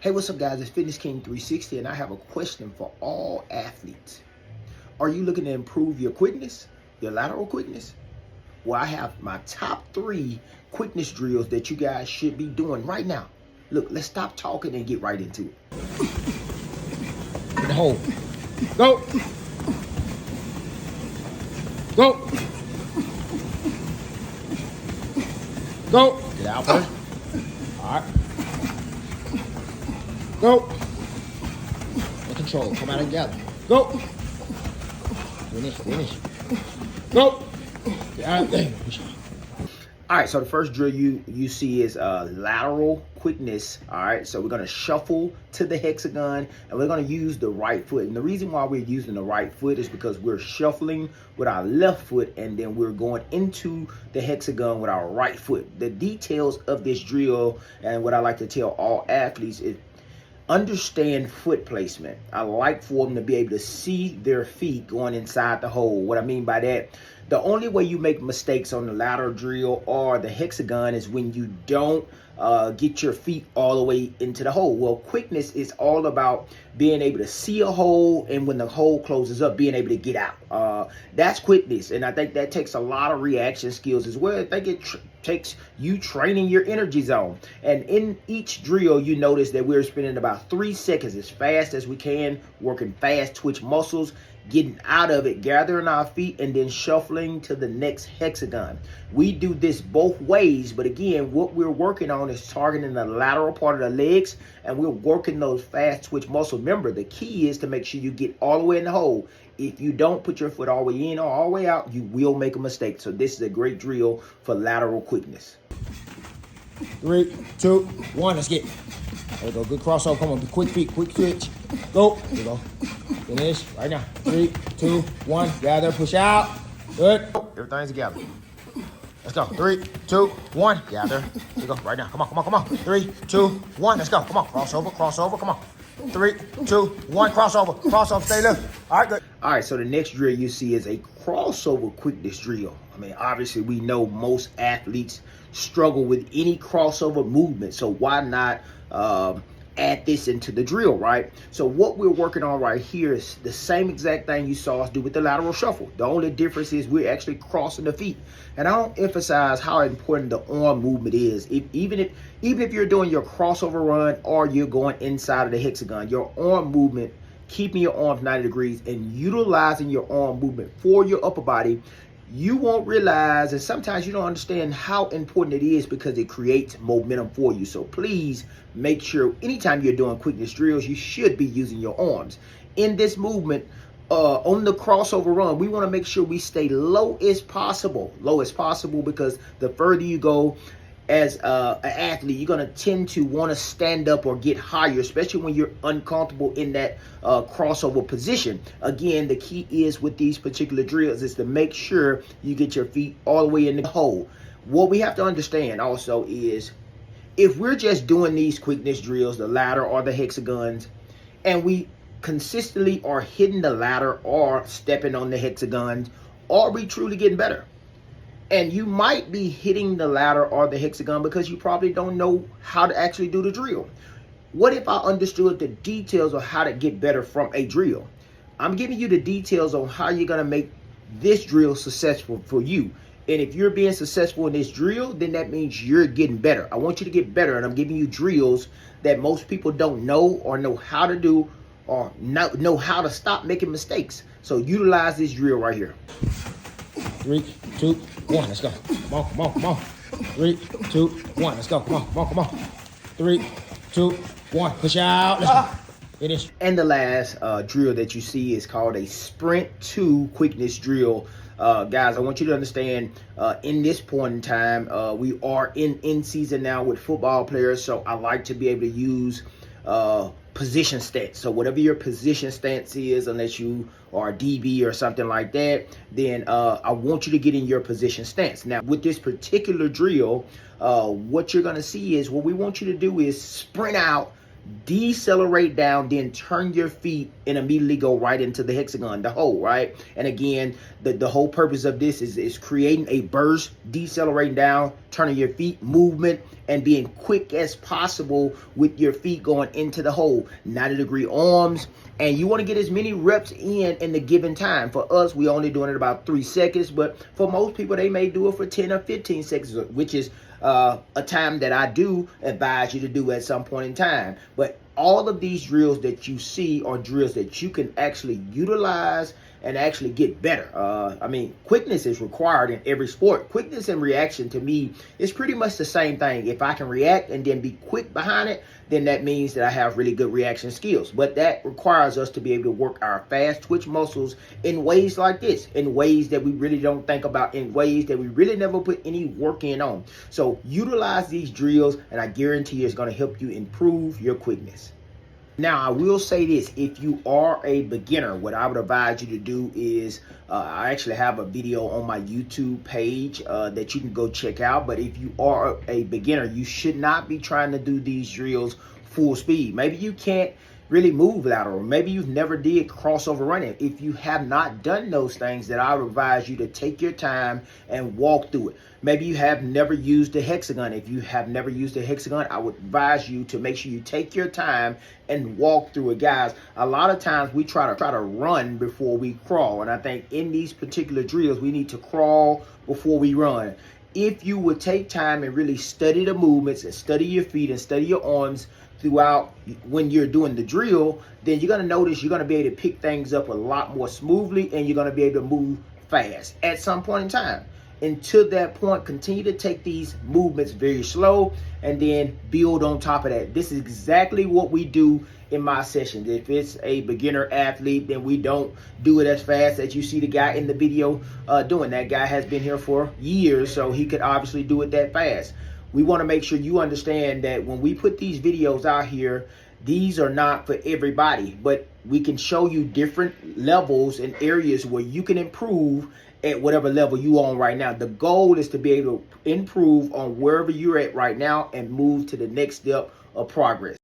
Hey, what's up, guys? It's Fitness King 360, and I have a question for all athletes. Are you looking to improve your quickness, your lateral quickness? Well, I have my top 3 quickness drills that you guys should be doing right now. Look, let's stop talking and get right into it. In the hole. Go. Go. Go. Get out first. All right. Go. And control. Come out and gather. Go. Finish. Go. Get out there. All right, so the first drill you see is lateral quickness. All right, so we're gonna shuffle to the hexagon and we're gonna use the right foot. And the reason why we're using the right foot is because we're shuffling with our left foot and then we're going into the hexagon with our right foot. The details of this drill and what I like to tell all athletes is understand foot placement. I like for them to be able to see their feet going inside the hole. What I mean by that, the only way you make mistakes on the lateral drill or the hexagon is when you don't get your feet all the way into the hole. Well, quickness is all about being able to see a hole, and when the hole closes up, being able to get out. That's quickness, and I think that takes a lot of reaction skills as well. I think it takes you training your energy zone. And in each drill, you notice that we're spending about 3 seconds as fast as we can, working fast twitch muscles, getting out of it, gathering our feet, and then shuffling to the next hexagon. We do this both ways, but again, what we're working on is targeting the lateral part of the legs, and we're working those fast twitch muscles. Remember, the key is to make sure you get all the way in the hole. If you don't put your foot all the way in or all the way out, you will make a mistake. So this is a great drill for lateral quickness. 3, 2, 1, let's get. There we go, good crossover, come on, quick feet, quick switch. Go, there we go. Finish right now. 3, 2, 1, gather, push out. Good. Everything's together. Let's go. 3, 2, 1, gather. Let's go right now. Come on. 3, 2, 1, let's go. Come on, crossover, come on. 3, 2, 1, crossover, stay left. All right, good. All right, so the next drill you see is a crossover quickness drill. I mean, obviously we know most athletes struggle with any crossover movement, so why not add this into the drill, right? So what we're working on right here is the same exact thing you saw us do with the lateral shuffle. The only difference is we're actually crossing the feet. And I don't emphasize how important the arm movement is. Even if you're doing your crossover run or you're going inside of the hexagon, your arm movement, keeping your arms 90 degrees and utilizing your arm movement for your upper body, you won't realize, and sometimes you don't understand how important it is because it creates momentum for you. So please make sure anytime you're doing quickness drills, you should be using your arms. In this movement, on the crossover run, we want to make sure we stay low as possible because the further you go as an athlete, you're going to tend to want to stand up or get higher, especially when you're uncomfortable in that crossover position. Again, the key is with these particular drills is to make sure you get your feet all the way in the hole. What we have to understand also is if we're just doing these quickness drills, the ladder or the hexagons, and we consistently are hitting the ladder or stepping on the hexagons, are we truly getting better? And you might be hitting the ladder or the hexagon because you probably don't know how to actually do the drill. What if I understood the details of how to get better from a drill? I'm giving you the details on how you're going to make this drill successful for you. And if you're being successful in this drill, then that means you're getting better. I want you to get better, and I'm giving you drills that most people don't know or know how to do or know how to stop making mistakes. So utilize this drill right here. 3, 2, 1, let's go. Come on. 3, 2, 1, let's go. Come on. 3, 2, 1, push out. Let's go. Finish. And the last drill that you see is called a sprint to quickness drill. Guys, I want you to understand in this point in time, we are in season now with football players, so I like to be able to use position stance. So whatever your position stance is, unless you are a DB or something like that, then I want you to get in your position stance. Now with this particular drill, what you're going to see is what we want you to do is sprint out decelerate down, then turn your feet and immediately go right into the hexagon, the hole, right? And again, the whole purpose of this is creating a burst, decelerating down, turning your feet, movement, and being quick as possible with your feet going into the hole. 90-degree arms, and you want to get as many reps in the given time. For us, we only doing it about 3 seconds, but for most people, they may do it for 10 or 15 seconds, which is a time that I do advise you to do at some point in time. But all of these drills that you see are drills that you can actually utilize and actually get better. I mean, quickness is required in every sport. Quickness and reaction, to me, is pretty much the same thing. If I can react and then be quick behind it, then that means that I have really good reaction skills. But that requires us to be able to work our fast twitch muscles in ways like this, in ways that we really don't think about, in ways that we really never put any work in on. So utilize these drills, and I guarantee you it's going to help you improve your quickness. Now, I will say this, if you are a beginner, what I would advise you to do is, I actually have a video on my YouTube page that you can go check out. But if you are a beginner, you should not be trying to do these drills full speed. Maybe you can't really move lateral. Maybe you've never did crossover running. If you have not done those things, then I would advise you to take your time and walk through it. Maybe you have never used the hexagon. If you have never used the hexagon, I would advise you to make sure you take your time and walk through it. Guys, a lot of times we try to run before we crawl. And I think in these particular drills, we need to crawl before we run. If you would take time and really study the movements and study your feet and study your arms throughout when you're doing the drill, then you're going to notice you're going to be able to pick things up a lot more smoothly, and you're going to be able to move fast at some point in time. Until that point, continue to take these movements very slow and then build on top of that. This is exactly what we do in my sessions. If it's a beginner athlete, then we don't do it as fast as you see the guy in the video doing. That guy has been here for years, so he could obviously do it that fast. We want to make sure you understand that when we put these videos out here, these are not for everybody, but we can show you different levels and areas where you can improve at whatever level you on right now. The goal is to be able to improve on wherever you're at right now and move to the next step of progress.